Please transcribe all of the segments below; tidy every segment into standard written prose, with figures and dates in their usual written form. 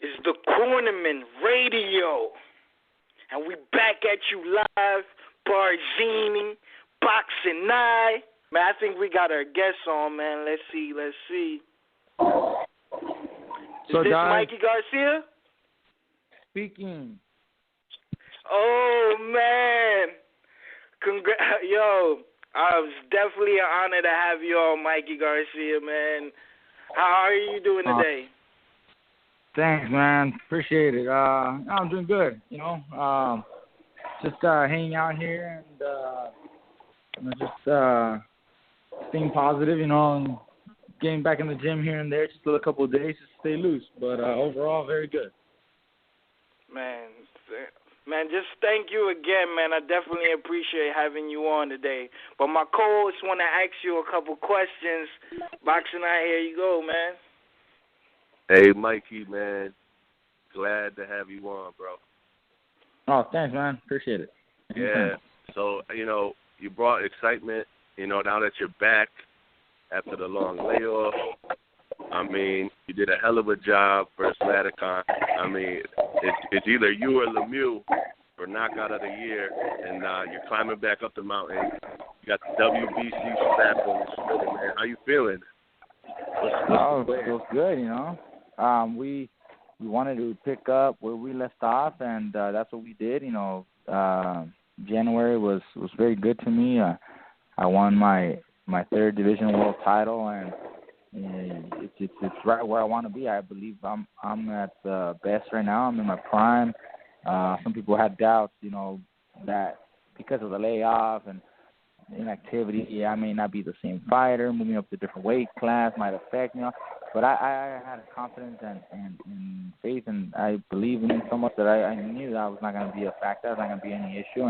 is the Cornerman Radio. And we back at you live, Barzini, Boxingeye. Man, I think we got our guests on, man. Let's see. Is So, this guys, Mikey Garcia? speaking. Oh, man. Yo, it's definitely an honor to have you on, Mikey Garcia, man. How are you doing today? Thanks, man. Appreciate it. I'm doing good. Just hanging out here and just staying positive. And getting back in the gym here and there. Just a couple of days to stay loose, but overall, very good. Man, just thank you again, man. I definitely appreciate having you on today. But my co-hosts want to ask you a couple questions. Boxingeye, here you go, man. Hey, Mikey, man. Glad to have you on, bro. Oh, thanks, man. Appreciate it. Yeah. So, you brought excitement, now that you're back after the long layoff. I mean, you did a hell of a job versus Flanagan. I mean, it's either you or Lemieux for knockout of the year, and you're climbing back up the mountain. You got the WBC strap on your shoulder, man. How you feeling? It feels good, We wanted to pick up where we left off, and that's what we did. January was very good to me. I won my third division world title, and it's right where I want to be. I believe I'm at the best right now. I'm in my prime. Some people had doubts, that because of the layoff and inactivity, I may not be the same fighter. Moving up to a different weight class might affect, But I had confidence and faith, and I believe in it so much that I knew that I was not going to be a factor. It was not going to be any issue.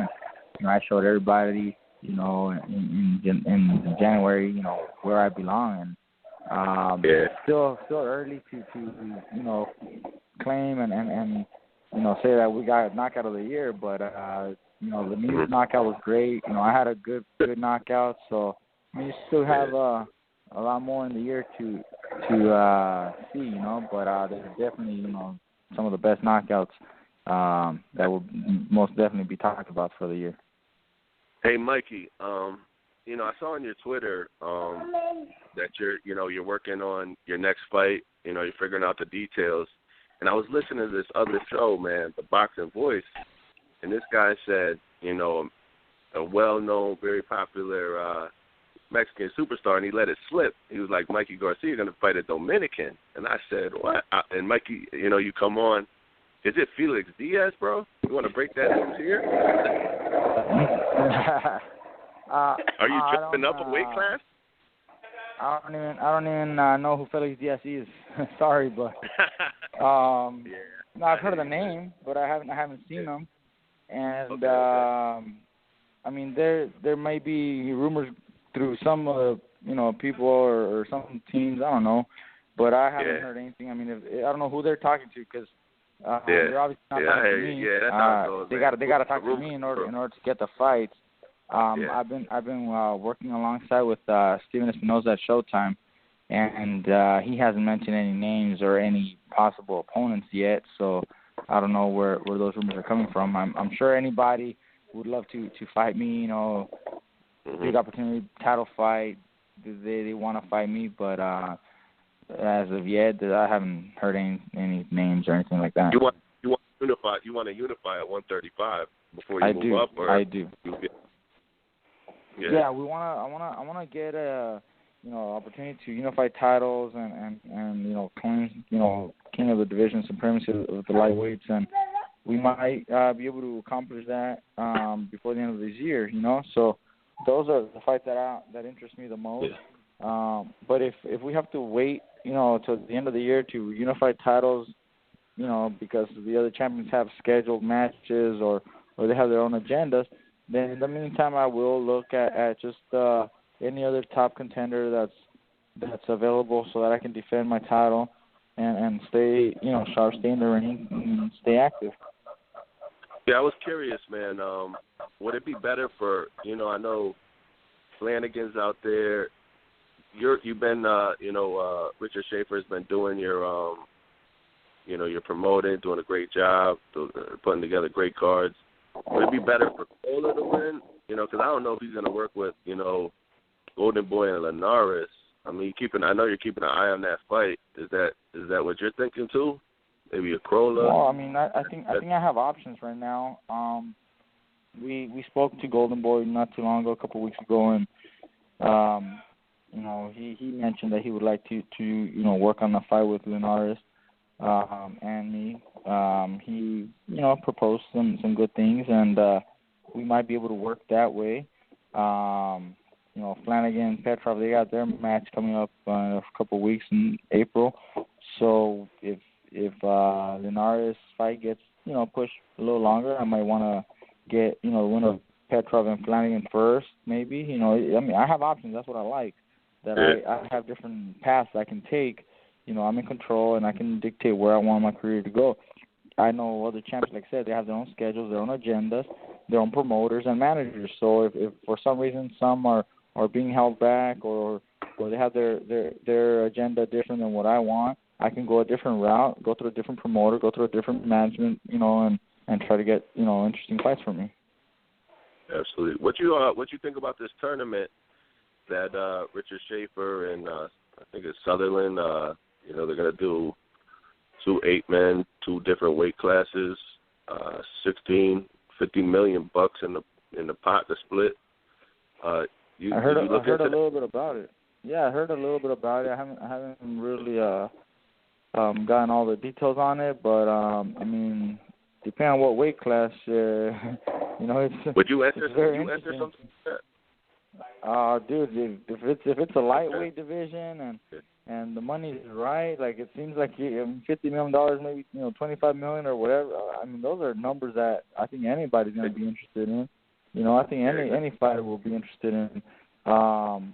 And I showed everybody, in January, where I belong. And still early to claim and say that we got a knockout of the year. But the new knockout was great. I had a good knockout. So you still have a lot more in the year to see, but there's definitely, some of the best knockouts that will most definitely be talked about for the year. Hey, Mikey, I saw on your Twitter that you're working on your next fight. You're figuring out the details. And I was listening to this other show, man, The Boxing Voice, and this guy said, a well-known, very popular Mexican superstar, and he let it slip. He was like, Mikey Garcia going to fight a Dominican. And I said, what? And Mikey, you come on. Is it Felix Diaz, bro? You want to break that news here? Are you jumping up a weight class? I don't even know who Felix Diaz is. Sorry, but no, I've heard of the name, but I haven't seen him. And I mean, there may be rumors through some people or some teams. I don't know, but I haven't heard anything. I mean, I don't know who they're talking to because they're obviously not talking to me. Yeah, that's how it goes. They got to talk to me in order to get the fights. I've been working alongside with Steven Espinosa at Showtime, and he hasn't mentioned any names or any possible opponents yet. So I don't know where those rumors are coming from. I'm sure anybody would love to fight me. Big opportunity, title fight. They want to fight me, but as of yet, I haven't heard any names or anything like that. You want to unify at 135 before you move up, or I do. Yeah, I wanna get a opportunity to unify titles and claim king of the division, supremacy of the lightweights, and we might be able to accomplish that before the end of this year. So those are the fights that interest me the most. Yeah. But if we have to wait till the end of the year to unify titles, because the other champions have scheduled matches or they have their own agendas, then in the meantime, I will look at just any other top contender that's available so that I can defend my title and stay, sharp, stay in the ring, and stay active. Yeah, I was curious, man. Would it be better for, I know Flanagan's out there. You've been, Richard Schaefer has been doing your you're promoting, doing a great job, putting together great cards. Would it be better for Crolla to win? Because I don't know if he's going to work with, Golden Boy and Linares. I mean, I know you're keeping an eye on that fight. Is that what you're thinking too? Maybe a Crolla? Well, I mean, I think I have options right now. We spoke to Golden Boy not too long ago, a couple of weeks ago, and he mentioned that he would like to work on the fight with Linares and me. He proposed some good things, and we might be able to work that way. Flanagan, Petrov, they got their match coming up in a couple of weeks in April. So if Linares' fight gets pushed a little longer, I might want to get one of Petrov and Flanagan first, maybe. I mean, I have options. That's what I like. That I have different paths I can take. I'm in control and I can dictate where I want my career to go. I know other champions, like I said, they have their own schedules, their own agendas, their own promoters and managers. So if for some reason some are being held back or they have their agenda different than what I want, I can go a different route, go through a different promoter, go through a different management, and try to get interesting fights for me. Absolutely. What you think about this tournament that Richard Schaefer and I think it's Sutherland, they're gonna do 2 8-men, 2 different weight classes, $50 million in the pot to split. I heard a little bit about it. Yeah, I heard a little bit about it. I haven't really gotten all the details on it, but I mean, depending on what weight class, it's. Would you enter? It's very would you enter something like that? Dude, if it's a lightweight division and the money is right, like it seems like $50 million, maybe $25 million or whatever. I mean, those are numbers that I think anybody's going to be interested in. I think any fighter will be interested in.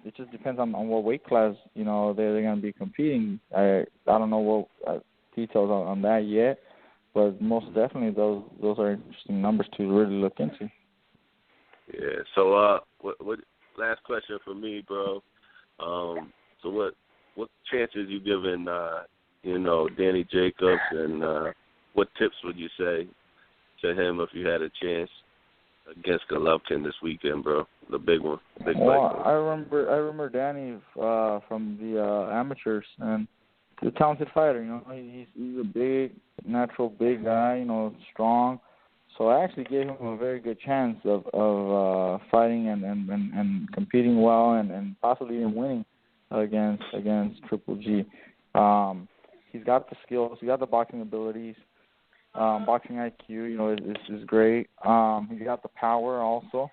It just depends on what weight class they're going to be competing. I don't know what details on that yet, but most definitely those are interesting numbers to really look into. Yeah. So what last question for me, bro. So what chances you giving Danny Jacobs, and what tips would you say to him if you had a chance against Golovkin this weekend, bro? The big one, big fight. Well, I remember Danny from the amateurs, and he's a talented fighter. He's a big, natural big guy. Strong. So I actually gave him a very good chance of fighting and competing well and possibly even winning against Triple G. He's got the skills. He's got the boxing abilities. Boxing IQ, is great. He's got the power also.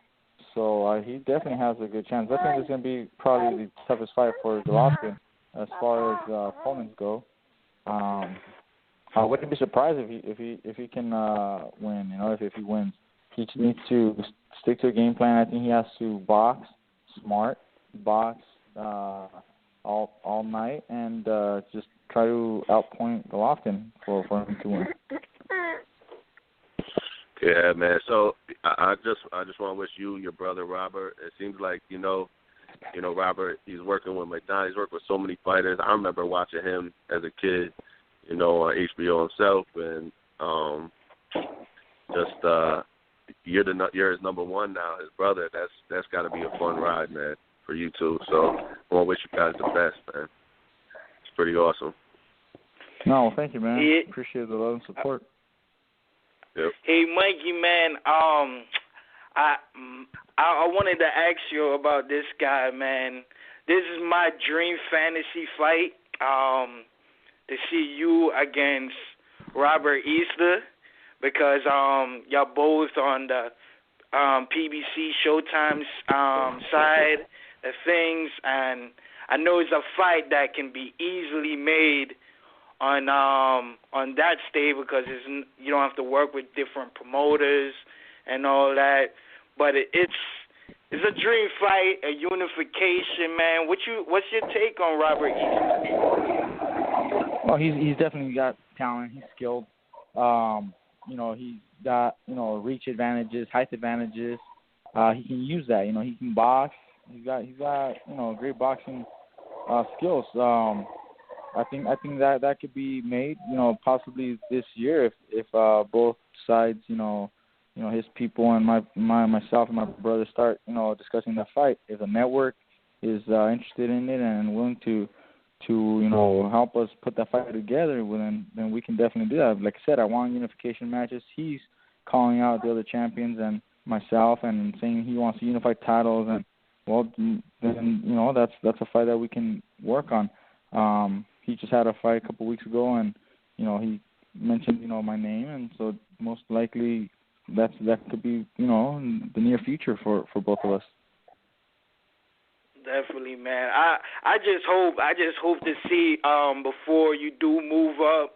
So he definitely has a good chance. I think it's going to be probably the toughest fight for Golovkin as far as opponents go. I wouldn't be surprised if he can win. If he wins, he needs to stick to a game plan. I think he has to box smart, box all night, and just try to outpoint Golovkin for him to win. Yeah, man. So I just want to wish you, your brother Robert. It seems like Robert. He's working with McDonald. He's worked with so many fighters. I remember watching him as a kid, on HBO himself, and you're his number one now, his brother. That's got to be a fun ride, man, for you too. So I want to wish you guys the best, man. It's pretty awesome. No, thank you, man. Appreciate the love and support. Yep. Hey, Mikey, man. I wanted to ask you about this guy, man. This is my dream fantasy fight. To see you against Robert Easter, because y'all both on the PBC Showtime's side of things, and I know it's a fight that can be easily made on that stage because you don't have to work with different promoters and all that. But it's a dream fight, a unification, man. What's your take on Robert Easter? Well, he's definitely got talent. He's skilled. He's got reach advantages, height advantages. He can use that. He can box. He's got great boxing skills. I think that could be made, possibly this year if both sides, his people and myself and my brother start, discussing the fight. If the network is interested in it and willing to help us put that fight together, well, then we can definitely do that. Like I said, I want unification matches. He's calling out the other champions and myself and saying he wants to unify titles, and well, then that's a fight that we can work on. He just had a fight a couple weeks ago, and he mentioned my name, and so most likely that could be in the near future for both of us. Definitely, man. I just hope to see before you do move up,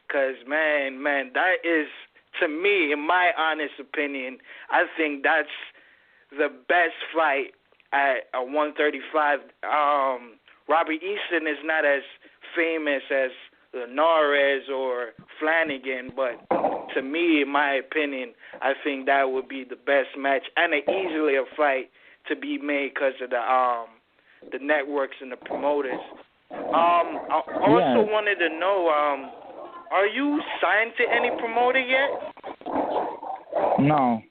cause man, that is, to me, in my honest opinion, I think that's the best fight at 135. Robert Easton is not as famous as Linarges or Flanagan, but to me, in my opinion, I think that would be the best match and easily a fight to be made because of the networks and the promoters. I also wanted to know, are you signed to any promoter yet? No,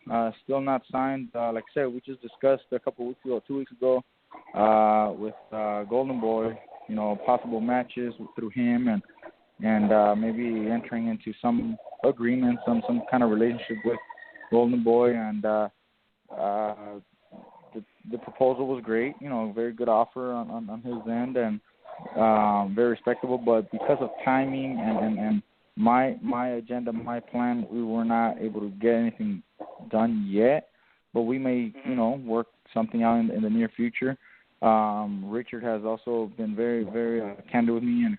still not signed. Like I said, we just discussed a couple weeks ago, 2 weeks ago, with Golden Boy, possible matches through him and maybe entering into some agreement, some kind of relationship with Golden Boy, and the proposal was great, very good offer on his end, and very respectable, but because of timing and my agenda, my plan, we were not able to get anything done yet, but we may, work something out in the near future. Richard has also been very, very candid with me and,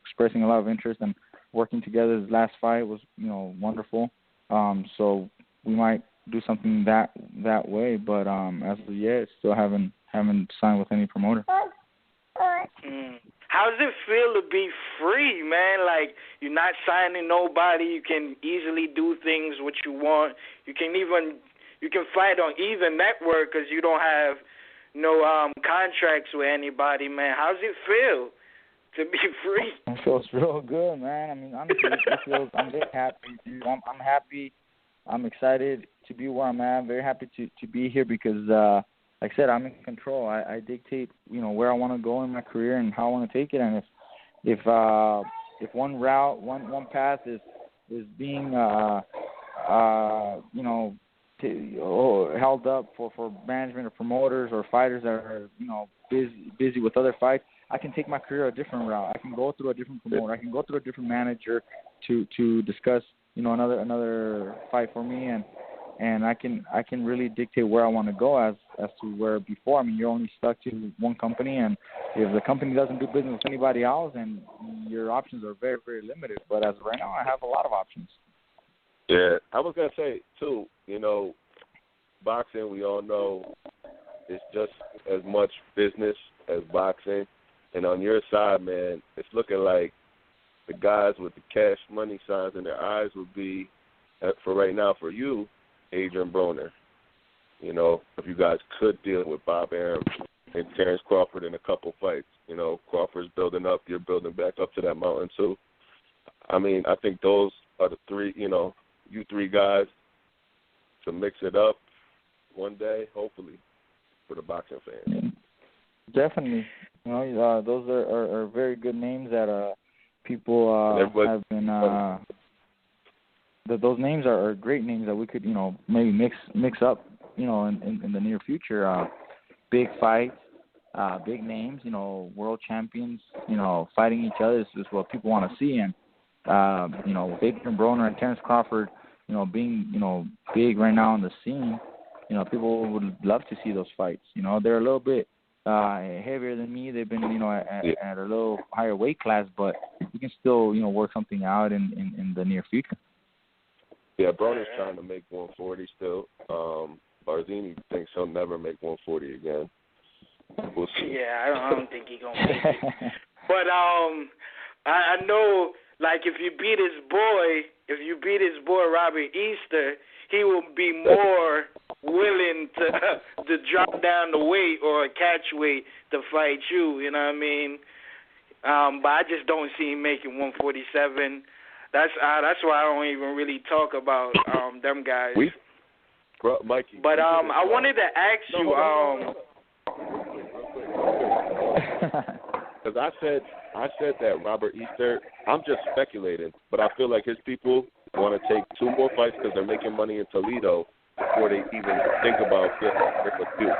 expressing a lot of interest, and working together. His last fight was, wonderful. So we might do something that way, but as of yet, still haven't signed with any promoter. How does it feel to be free, man? Like, you're not signing nobody. You can easily do things what you want. You can fight on either network because you don't have no contracts with anybody, man. How does it feel to be free? It feels real good, man. I mean, honestly, I'm very happy. I'm happy. I'm excited to be where I'm at. I'm very happy to be here because, like I said, I'm in control. I dictate, where I want to go in my career and how I want to take it. And if one route, one path is being, held up for management or promoters or fighters that are, busy with other fights, I can take my career a different route. I can go through a different promoter. I can go through a different manager to discuss, another fight for me, and I can really dictate where I want to go as to where before. I mean, you're only stuck to one company, and if the company doesn't do business with anybody else, then your options are very, very limited. But as of right now, I have a lot of options. Yeah, I was going to say, too, boxing, we all know, is just as much business as boxing. And on your side, man, it's looking like the guys with the cash money signs in their eyes would be, for right now, for you, Adrien Broner. If you guys could deal with Bob Arum and Terrence Crawford in a couple fights. Crawford's building up, you're building back up to that mountain, too. I mean, I think those are the three, you three guys to mix it up one day, hopefully, for the boxing fans. Definitely. Those are very good names that people have been. Those names are great names that we could, maybe mix up, in the near future. Big fights, big names, world champions, fighting each other is what people want to see. And, Adrien Broner and Terrence Crawford, being, big right now on the scene, people would love to see those fights. They're a little bit heavier than me. They've been, at a little higher weight class, but we can still, work something out in the near future. Yeah, Broner's trying to make 140 still. Barzini thinks he'll never make 140 again. We'll see. Yeah, I don't think he's gonna make it. But I know, like, if you beat his boy Robert Easter, he will be more willing to drop down the weight or catch weight to fight you. You know what I mean? But I just don't see him making 147. That's why I don't even really talk about them guys. Mikey. But I wanted to ask you. Because I said that Robert Easter. I'm just speculating, but I feel like his people want to take 2 more fights because they're making money in Toledo before they even think about getting a few.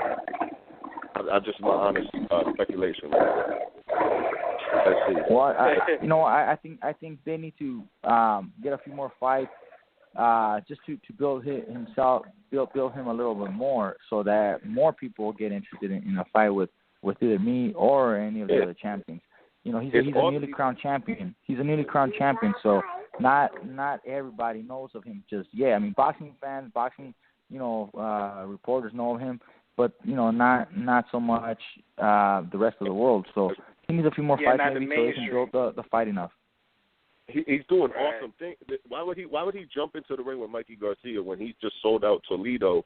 I just my honest speculation. Let's see. Well, I think they need to get a few more fights just to build himself, build him a little bit more, so that more people will get interested in a fight with either me or any of the other champions. He's a newly crowned champion. He's a newly crowned champion, so not everybody knows of him just yet. I mean, boxing fans, reporters know of him, but not so much the rest of the world. So he needs a few more fights maybe so he can build the fight enough. He's doing awesome things. Why would he jump into the ring with Mikey Garcia when he just sold out Toledo?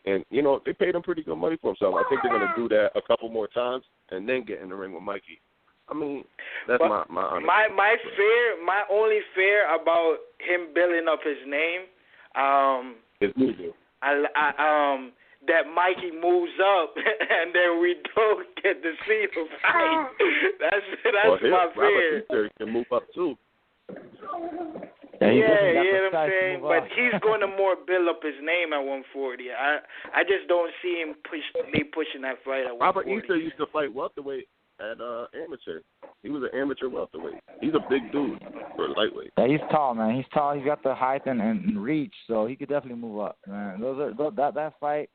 And they paid him pretty good money for himself. I think they're going to do that a couple more times and then get in the ring with Mikey. I mean, that's my honest. My only fear about him building up his name is moving. That Mikey moves up and then we don't get to see the fight. That's my fear. Robert can move up too. Yeah, you know what I'm saying? But he's going to more build up his name at 140. I just don't see him pushing that fight at 140. Robert Easter used to fight welterweight at amateur. He was an amateur welterweight. He's a big dude for a lightweight. Yeah, he's tall, man. He's tall. He's got the height and reach, so he could definitely move up, man. That fight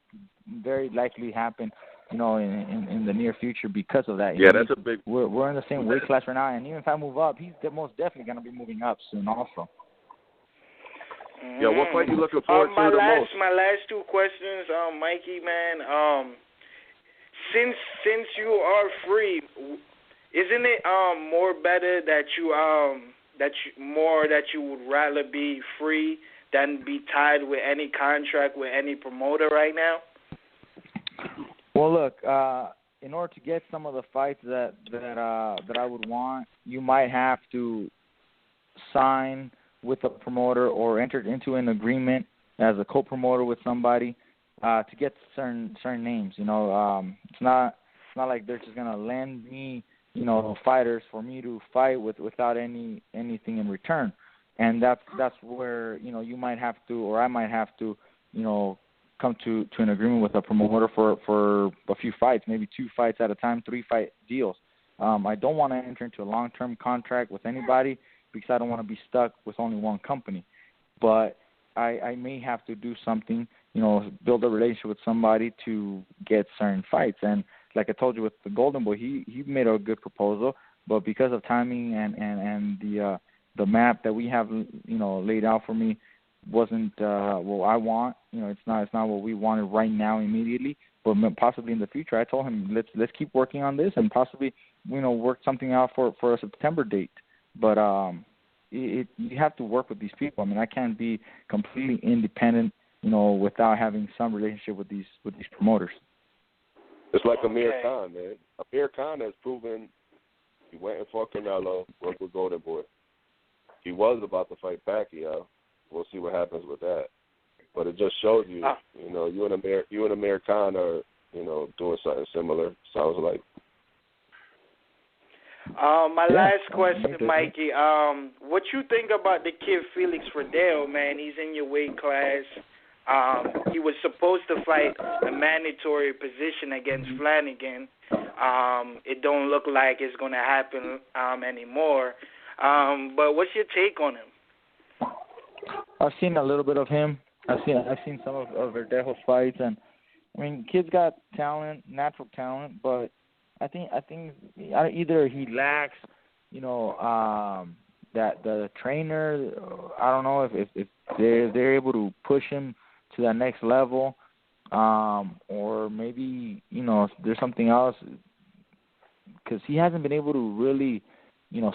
very likely happen, in the near future because of that. That's a big. We're in the same weight class right now, and even if I move up, he's most definitely going to be moving up soon, also. Yeah, what fight you looking forward to the most? My last 2 questions, Mikey, man. Since you are free, isn't it more better that you would rather be free than be tied with any contract with any promoter right now? Well, look, in order to get some of the fights that I would want, you might have to sign with a promoter or enter into an agreement as a co-promoter with somebody to get certain names. It's not like they're just gonna lend me fighters for me to fight without anything in return, and that's where you might have to, or I might have to come to an agreement with a promoter for a few fights, maybe 2 fights at a time, 3-fight deals. I don't want to enter into a long-term contract with anybody because I don't want to be stuck with only one company. But I may have to do something, build a relationship with somebody to get certain fights. And like I told you with the Golden Boy, he made a good proposal, but because of timing and the map that we have, laid out for me wasn't what I want. It's not what we wanted right now immediately, but possibly in the future. I told him let's keep working on this and possibly work something out for a September date. But you have to work with these people. I mean, I can't be completely independent, without having some relationship with these promoters. It's like Amir Khan, man. Amir Khan has proven he went and fought Canelo, worked with Golden Boy. He was about to fight Pacquiao. We'll see what happens with that. But it just shows you, you and Amir Khan are, doing something similar. Sounds like. My last question, Mikey. What you think about the kid Felix Verdejo, man? He's in your weight class. He was supposed to fight a mandatory position against Flanagan. It don't look like it's going to happen anymore. But what's your take on him? I've seen a little bit of him. I've seen some of Verdejo's fights, and I mean, kid's got talent, natural talent, but I think either he lacks, that the trainer. I don't know if they're able to push him to that next level, or maybe there's something else, because he hasn't been able to really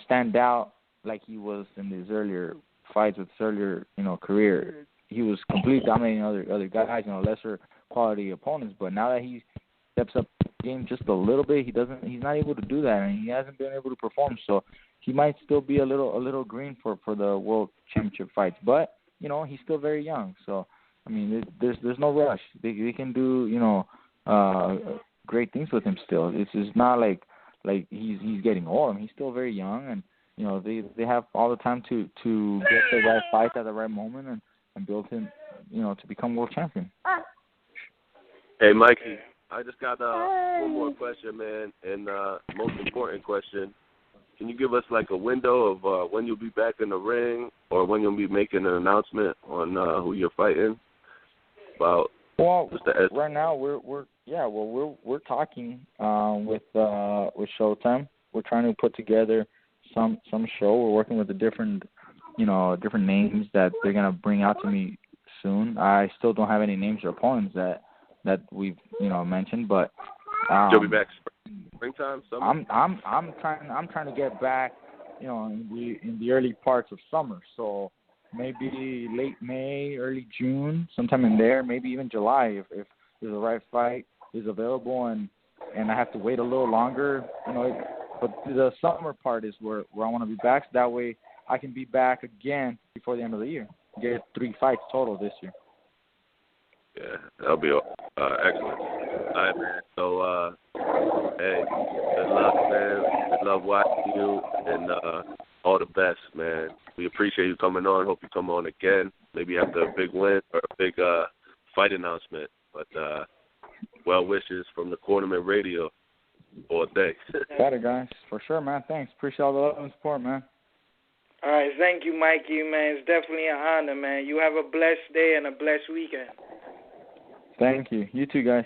stand out like he was in his earlier fights with his earlier career. He was completely dominating other guys, lesser quality opponents. But now that he steps up game just a little bit. He's not able to do that, and he hasn't been able to perform. So he might still be a little green for the World Championship fights. But he's still very young. So I mean, there's no rush. They can do great things with him still. It's not like he's getting old. I mean, he's still very young, and they have all the time to get the right fight at the right moment and build him to become world champion. Hey, Mikey, I just got one more question, man, and most important question. Can you give us like a window of when you'll be back in the ring, or when you'll be making an announcement on who you're fighting? Well, right now we're talking with Showtime. We're trying to put together some show. We're working with the different names that they're gonna bring out to me soon. I still don't have any names or opponents that we've mentioned, but you'll be back springtime, summer? I'm trying to get back in the early parts of summer, so maybe late May, early June, sometime in there, maybe even July if the right fight is available and I have to wait a little longer, but the summer part is where I want to be back, so that way I can be back again before the end of the year. Get 3 fights total this year. Yeah, that'll be excellent. All right, man. So, hey, good luck, man. Good luck watching you, and all the best, man. We appreciate you coming on. Hope you come on again, maybe after a big win or a big fight announcement. But well wishes from the Cornerman Radio all day. Better, guys. For sure, man. Thanks. Appreciate all the love and support, man. All right, thank you, Mikey, man. It's definitely an honor, man. You have a blessed day and a blessed weekend. Thank you. You too, guys.